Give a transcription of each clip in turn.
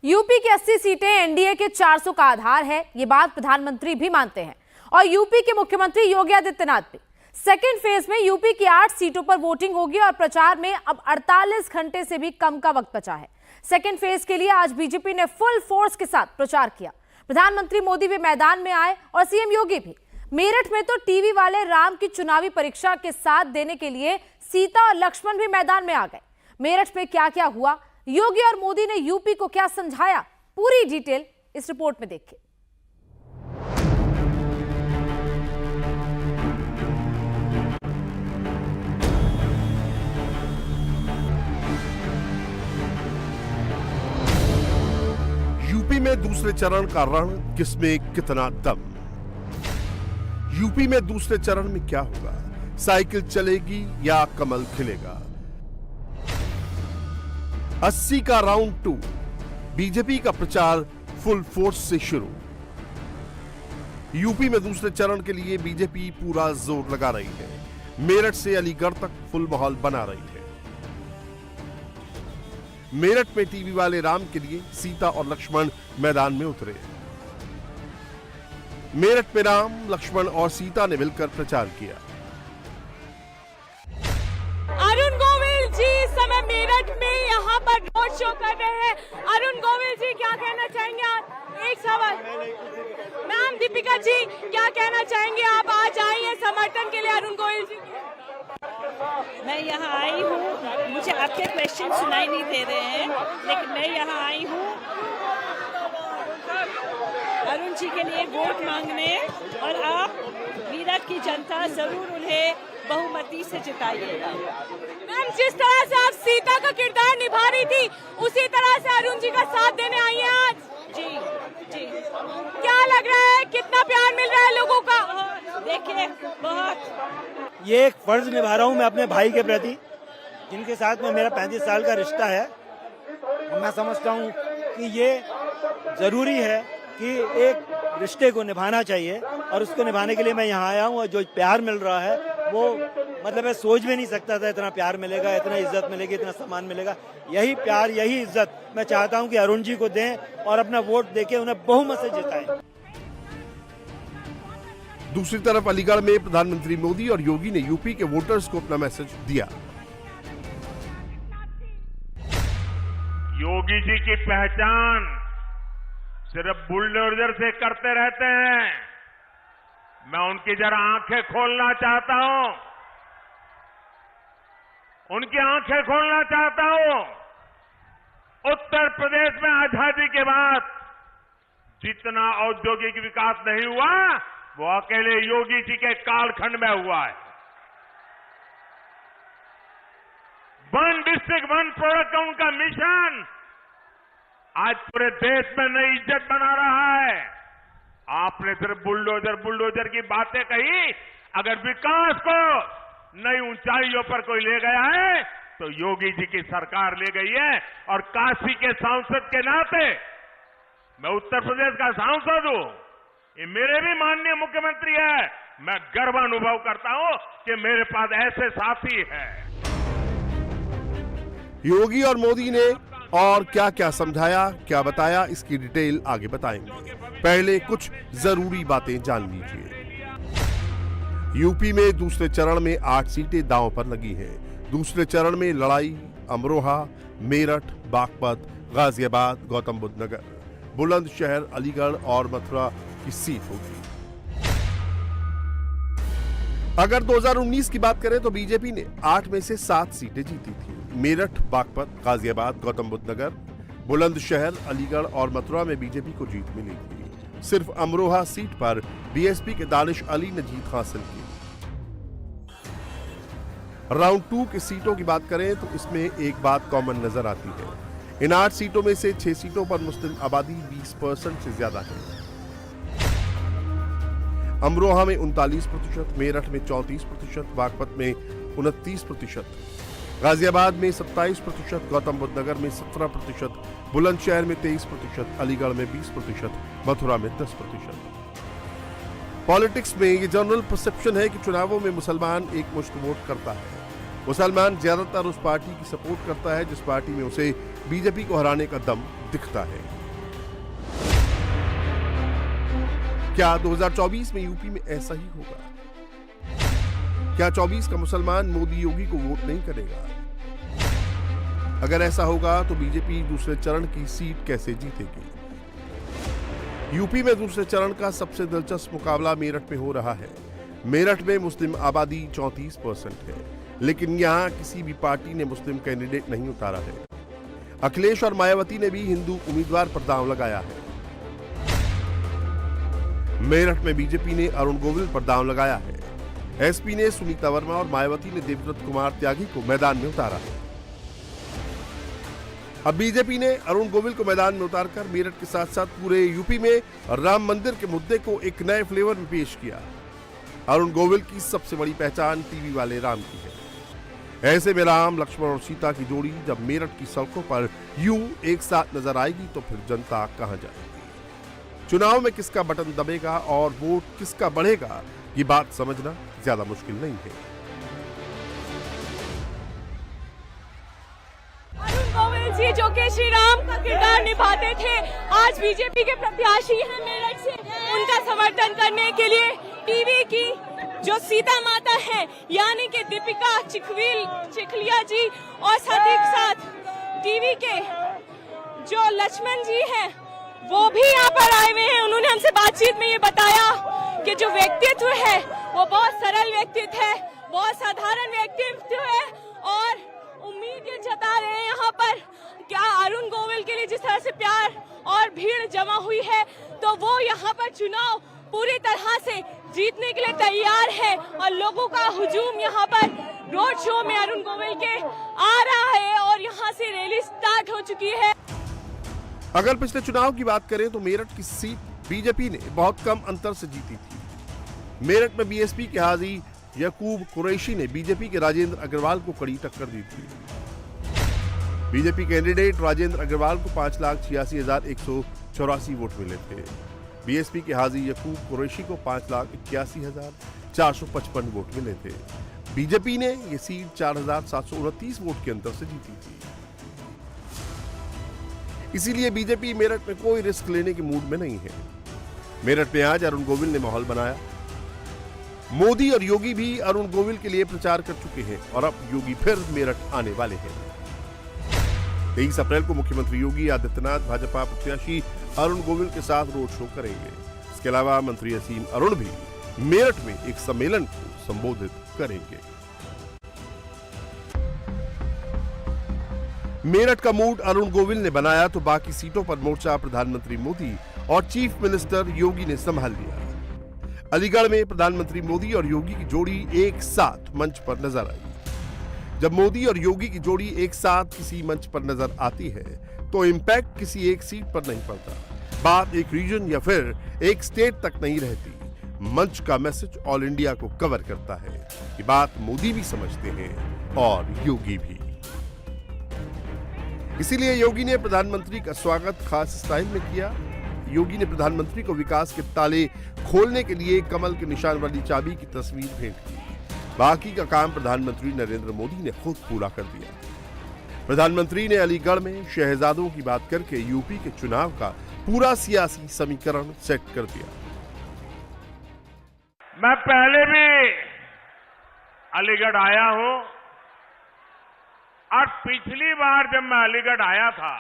UP की 80 सीटें NDA के 400 का आधार है, ये बात प्रधानमंत्री भी मानते हैं और यूपी के मुख्यमंत्री योगी आदित्यनाथ भी। सेकेंड फेज में यूपी की 8 सीटों पर वोटिंग होगी और प्रचार में अब 48 घंटे से भी कम का वक्त बचा है। सेकेंड फेज के लिए आज बीजेपी ने फुल फोर्स के साथ प्रचार किया। प्रधानमंत्री मोदी भी मैदान में आए और सीएम योगी भी। मेरठ में तो टीवी वाले राम की चुनावी परीक्षा के साथ देने के लिए सीता और लक्ष्मण भी मैदान में आ गए। मेरठ में क्या क्या हुआ, योगी और मोदी ने यूपी को क्या समझाया, पूरी डिटेल इस रिपोर्ट में देखिए। यूपी में दूसरे चरण का रण, किसमें कितना दम। यूपी में दूसरे चरण में क्या होगा, साइकिल चलेगी या कमल खिलेगा। 80 का राउंड 2, बीजेपी का प्रचार फुल फोर्स से शुरू। यूपी में दूसरे चरण के लिए बीजेपी पूरा जोर लगा रही है। मेरठ से अलीगढ़ तक फुल माहौल बना रही है। मेरठ में टीवी वाले राम के लिए सीता और लक्ष्मण मैदान में उतरे। मेरठ में राम, लक्ष्मण और सीता ने मिलकर प्रचार किया। अरुण गोविल जी इस समय मेरठ में यहाँ पर रोड शो कर रहे हैं। अरुण गोविल जी क्या कहना चाहेंगे आप? एक सवाल मैम, दीपिका जी क्या कहना चाहेंगे आप? आज आई हैं समर्थन के लिए अरुण गोविल जी। मैं यहाँ आई हूँ, मुझे आपके क्वेश्चन सुनाई नहीं दे रहे हैं, लेकिन मैं यहाँ आई हूँ अरुण जी के लिए वोट मांगने, और आप मेरठ की जनता जरूर उन्हें बहुमती से जिताइएगा। मैम, जिस तरह से आप सीता का किरदार निभा रही थी, उसी तरह से अरुण जी का साथ देने आई हैं आज। जी जी, क्या लग रहा है, कितना प्यार मिल रहा है लोगों का? देखिए, बहुत। ये एक फर्ज निभा रहा हूँ मैं अपने भाई के प्रति, जिनके साथ में मेरा 35 साल का रिश्ता है। मैं समझता हूँ कि ये जरूरी है कि एक रिश्ते को निभाना चाहिए, और उसको निभाने के लिए मैं यहाँ आया हूँ। और जो प्यार मिल रहा है वो मतलब मैं सोच भी नहीं सकता था इतना प्यार मिलेगा, इतना इज्जत मिलेगी, इतना सम्मान मिलेगा। यही प्यार, यही इज्जत मैं चाहता हूँ कि अरुण जी को दें और अपना वोट देके उन्हें बहुमत से जिताएं। दूसरी तरफ अलीगढ़ में प्रधानमंत्री मोदी और योगी ने यूपी के वोटर्स को अपना मैसेज दिया। योगी जी की पहचान सिर्फ बुलडोजर से करते रहते हैं। मैं उनकी जरा आंखें खोलना चाहता हूं, उनकी आंखें खोलना चाहता हूं। उत्तर प्रदेश में आजादी के बाद जितना औद्योगिक विकास नहीं हुआ, वो अकेले योगी जी के कालखंड में हुआ है। 1 डिस्ट्रिक्ट 1 प्रोडक्ट का उनका मिशन आज पूरे देश में नई इज्जत बना रहा है। आपने सिर्फ बुलडोजर की बातें कही, अगर विकास को नई ऊंचाइयों पर कोई ले गया है तो योगी जी की सरकार ले गई है। और काशी के सांसद के नाते, मैं उत्तर प्रदेश का सांसद हूं, ये मेरे भी माननीय मुख्यमंत्री है। मैं गर्व अनुभव करता हूं कि मेरे पास ऐसे साथी हैं। योगी और मोदी ने और क्या क्या समझाया, क्या बताया, इसकी डिटेल आगे बताएंगे। पहले कुछ जरूरी बातें जान लीजिए। यूपी में दूसरे चरण में 8 सीटें दांव पर लगी हैं। दूसरे चरण में लड़ाई अमरोहा, मेरठ, बागपत, गाजियाबाद, गौतम बुद्ध नगर, बुलंदशहर, अलीगढ़ और मथुरा की सीट होगी। अगर 2019 की बात करें तो बीजेपी ने 8 में से 7 सीटें जीती थी। मेरठ, बागपत, गाजियाबाद, गौतम बुद्ध नगर, बुलंदशहर, अलीगढ़ और मथुरा में बीजेपी को जीत मिली थी। सिर्फ अमरोहा सीट पर बीएसपी के दानिश अली ने जीत हासिल की। राउंड 2 की सीटों की बात करें तो इसमें एक बात कॉमन नजर आती है। इन 8 सीटों में से 6 सीटों पर मुस्लिम आबादी 20% से ज्यादा है। अमरोहा में 39%, मेरठ में 34%, बागपत में 29%, गाजियाबाद में 27%, गौतम बुद्ध नगर में 17%, बुलंदशहर में 23%, अलीगढ़ में 20%, मथुरा में 10%। पॉलिटिक्स में ये जनरल परसेप्शन है कि चुनावों में मुसलमान एक मुश्त वोट करता है। मुसलमान ज्यादातर उस पार्टी की सपोर्ट करता है जिस पार्टी में उसे बीजेपी को हराने का दम दिखता है। क्या 2024 में यूपी में ऐसा ही होगा? क्या 24 का मुसलमान मोदी योगी को वोट नहीं करेगा? अगर ऐसा होगा तो बीजेपी दूसरे चरण की सीट कैसे जीतेगी? यूपी में दूसरे चरण का सबसे दिलचस्प मुकाबला मेरठ में हो रहा है। मेरठ में मुस्लिम आबादी 34% है, लेकिन यहां किसी भी पार्टी ने मुस्लिम कैंडिडेट नहीं उतारा है। अखिलेश और मायावती ने भी हिंदू उम्मीदवार पर दांव लगाया है। मेरठ में बीजेपी ने अरुण गोविल पर दांव लगाया है। एसपी ने सुनीता वर्मा और मायावती ने देवव्रत कुमार त्यागी को मैदान में उतारा है। अब बीजेपी ने अरुण गोविल को मैदान में उतारकर मेरठ के साथ साथ पूरे यूपी में राम मंदिर के मुद्दे को एक नए फ्लेवर में पेश किया। अरुण गोविल की सबसे बड़ी पहचान टीवी वाले राम की है। ऐसे में राम, लक्ष्मण और सीता की जोड़ी जब मेरठ की सड़कों पर यूं एक साथ नजर आएगी तो फिर जनता कहां जाएगी? चुनाव में किसका बटन दबेगा और वोट किसका बढ़ेगा, ये बात समझना ज्यादा मुश्किल नहीं है। अरुण गोविल जी जो कि श्री राम का किरदार निभाते थे, आज बीजेपी के प्रत्याशी हैं मेरठ से। उनका समर्थन करने के लिए टीवी की जो सीता माता है यानी कि दीपिका चिखलिया जी और साथ ही साथ टीवी के जो लक्ष्मण जी हैं वो भी यहाँ पर आए हुए हैं। उन्होंने हमसे बातचीत में ये बताया कि जो व्यक्तित्व है वो बहुत सरल व्यक्तित्व है, बहुत साधारण व्यक्तित्व है और उम्मीद ये जता रहे हैं यहाँ पर क्या अरुण गोविल के लिए जिस तरह से प्यार और भीड़ जमा हुई है तो वो यहाँ पर चुनाव पूरी तरह से जीतने के लिए तैयार है और लोगों का हुजूम यहाँ पर रोड शो में अरुण गोविल के आ रहा है और यहाँ से रैली स्टार्ट हो चुकी है। अगर पिछले चुनाव की बात करें तो मेरठ की सीट बीजेपी ने बहुत कम अंतर से जीती थी। मेरठ में बीएसपी के हाजी यकूब कुरैशी ने बीजेपी के राजेंद्र अग्रवाल को कड़ी टक्कर दी थी। बीजेपी कैंडिडेट राजेंद्र अग्रवाल को 5,86,184 वोट मिले थे। बीएसपी के हाजी यकूब कुरैशी को 5,81,455 वोट मिले थे। बीजेपी ने यह सीट 4,729 वोट के अंतर से जीती थी। इसीलिए बीजेपी मेरठ में कोई रिस्क लेने के मूड में नहीं है। मेरठ में आज अरुण गोविल ने माहौल बनाया। मोदी और योगी भी अरुण गोविल के लिए प्रचार कर चुके हैं और अब योगी फिर मेरठ आने वाले हैं। 23 अप्रैल को मुख्यमंत्री योगी आदित्यनाथ भाजपा प्रत्याशी अरुण गोविल के साथ रोड शो करेंगे। इसके अलावा मंत्री असीम अरुण भी मेरठ में एक सम्मेलन को संबोधित करेंगे। मेरठ का मूड अरुण गोविल ने बनाया तो बाकी सीटों पर मोर्चा प्रधानमंत्री मोदी और चीफ मिनिस्टर योगी ने संभाल लिया। अलीगढ़ में प्रधानमंत्री मोदी और योगी की जोड़ी एक साथ मंच पर नजर आई। जब मोदी और योगी की जोड़ी एक साथ किसी मंच पर नजर आती है तो इंपैक्ट किसी एक सीट पर नहीं पड़ता। बात एक रीजन या फिर एक स्टेट तक नहीं रहती। मंच का मैसेज ऑल इंडिया को कवर करता है। ये बात मोदी भी समझते हैं और योगी भी। इसीलिए योगी ने प्रधानमंत्री का स्वागत खास स्टाइल में किया। योगी ने प्रधानमंत्री को विकास के ताले खोलने के लिए कमल के निशान वाली चाबी की तस्वीर भेंट की। बाकी का काम प्रधानमंत्री नरेंद्र मोदी ने खुद पूरा कर दिया। प्रधानमंत्री ने अलीगढ़ में शहजादों की बात करके यूपी के चुनाव का पूरा सियासी समीकरण सेट कर दिया। मैं पहले भी अलीगढ़ आया हूं और पिछली बार जब मैं अलीगढ़ आया था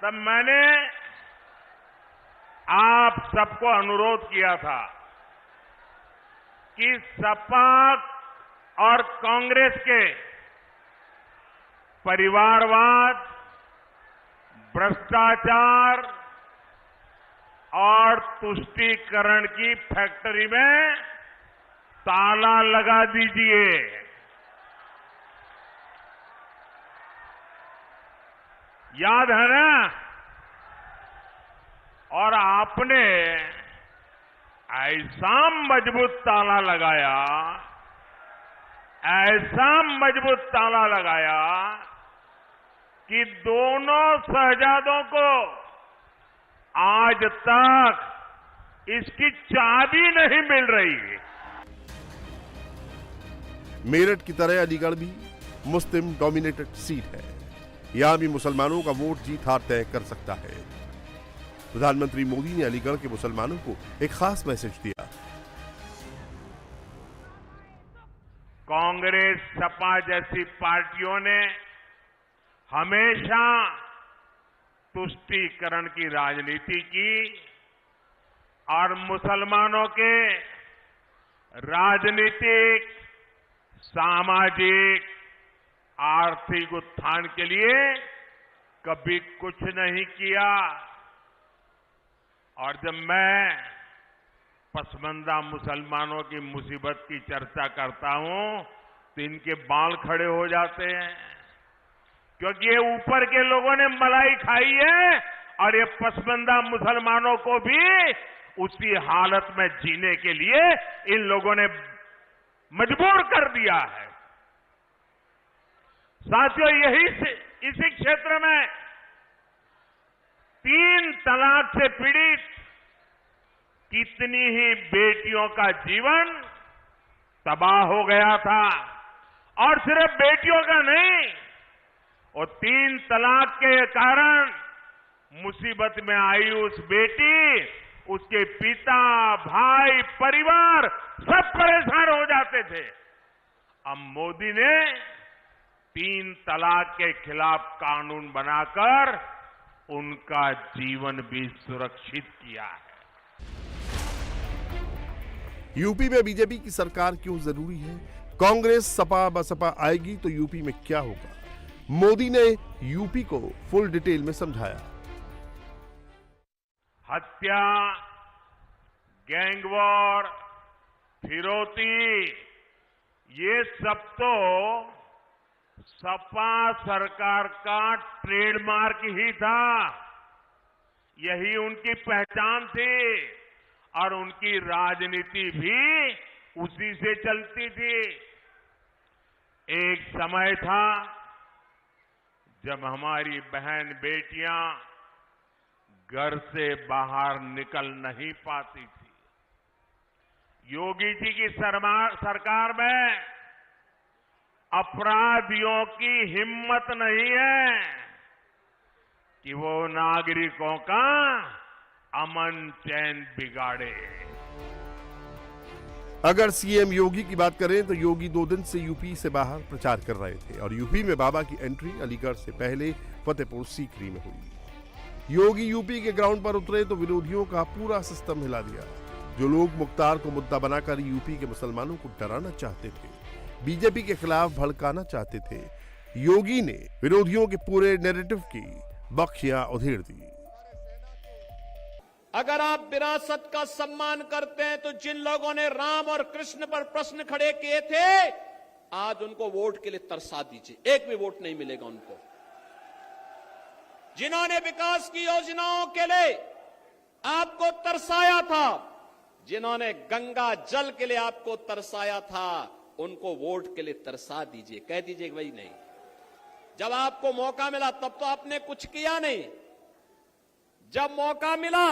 तब मैंने आप सबको अनुरोध किया था कि सपा और कांग्रेस के परिवारवाद, भ्रष्टाचार और तुष्टीकरण की फैक्ट्री में ताला लगा दीजिए। याद है ना? और आपने ऐसा मजबूत ताला लगाया, ऐसा मजबूत ताला लगाया कि दोनों शहजादों को आज तक इसकी चाबी नहीं मिल रही। मेरठ की तरह अलीगढ़ भी मुस्लिम डोमिनेटेड सीट है। यहां भी मुसलमानों का वोट जीत हार तय कर सकता है। प्रधानमंत्री मोदी ने अलीगढ़ के मुसलमानों को एक खास मैसेज दिया। कांग्रेस, सपा जैसी पार्टियों ने हमेशा तुष्टीकरण की राजनीति की और मुसलमानों के राजनीतिक, सामाजिक, आर्थिक उत्थान के लिए कभी कुछ नहीं किया। और जब मैं पसमानदा मुसलमानों की मुसीबत की चर्चा करता हूं तो इनके बाल खड़े हो जाते हैं, क्योंकि ये ऊपर के लोगों ने मलाई खाई है और ये पसमानदा मुसलमानों को भी उसी हालत में जीने के लिए इन लोगों ने मजबूर कर दिया है। साथियों, इसी क्षेत्र में 3 तलाक से पीड़ित कितनी ही बेटियों का जीवन तबाह हो गया था। और सिर्फ बेटियों का नहीं, और 3 तलाक के कारण मुसीबत में आई उस बेटी, उसके पिता, भाई, परिवार सब परेशान हो जाते थे। अब मोदी ने 3 तलाक के खिलाफ कानून बनाकर उनका जीवन भी सुरक्षित किया है। यूपी में बीजेपी की सरकार क्यों जरूरी है? कांग्रेस, सपा, बसपा आएगी तो यूपी में क्या होगा? मोदी ने यूपी को फुल डिटेल में समझाया। हत्या, गैंगवॉर, फिरौती, ये सब तो सपा सरकार का ट्रेडमार्क ही था। यही उनकी पहचान थी और उनकी राजनीति भी उसी से चलती थी। एक समय था जब हमारी बहन बेटियां घर से बाहर निकल नहीं पाती थी। योगी जी की सरकार में अपराधियों की हिम्मत नहीं है कि वो नागरिकों का अमन चैन बिगाड़े। अगर सीएम योगी की बात करें तो योगी 2 दिन से यूपी से बाहर प्रचार कर रहे थे और यूपी में बाबा की एंट्री अलीगढ़ से पहले फतेहपुर सीकरी में हुई। योगी यूपी के ग्राउंड पर उतरे तो विरोधियों का पूरा सिस्टम हिला दिया। जो लोग मुख्तार को मुद्दा बनाकर यूपी के मुसलमानों को डराना चाहते थे, बीजेपी के खिलाफ भड़काना चाहते थे, योगी ने विरोधियों के पूरे नैरेटिव की बख्शियां उधेड़ दी। अगर आप विरासत का सम्मान करते हैं तो जिन लोगों ने राम और कृष्ण पर प्रश्न खड़े किए थे, आज उनको वोट के लिए तरसा दीजिए। एक भी वोट नहीं मिलेगा उनको। जिन्होंने विकास की योजनाओं के लिए आपको तरसाया था, जिन्होंने गंगा जल के लिए आपको तरसाया था, उनको वोट के लिए तरसा दीजिए। कह दीजिए कि भाई नहीं, जब आपको मौका मिला तब तो आपने कुछ किया नहीं। जब मौका मिला,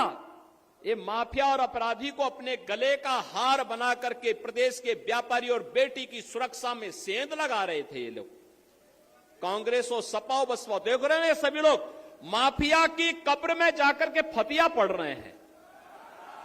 ये माफिया और अपराधी को अपने गले का हार बना करके प्रदेश के व्यापारी और बेटी की सुरक्षा में सेंध लगा रहे थे ये लोग। कांग्रेस और सपा और बसपा देख रहे हैं, सभी लोग माफिया की कब्र में जाकर के फतिया पढ़ रहे हैं।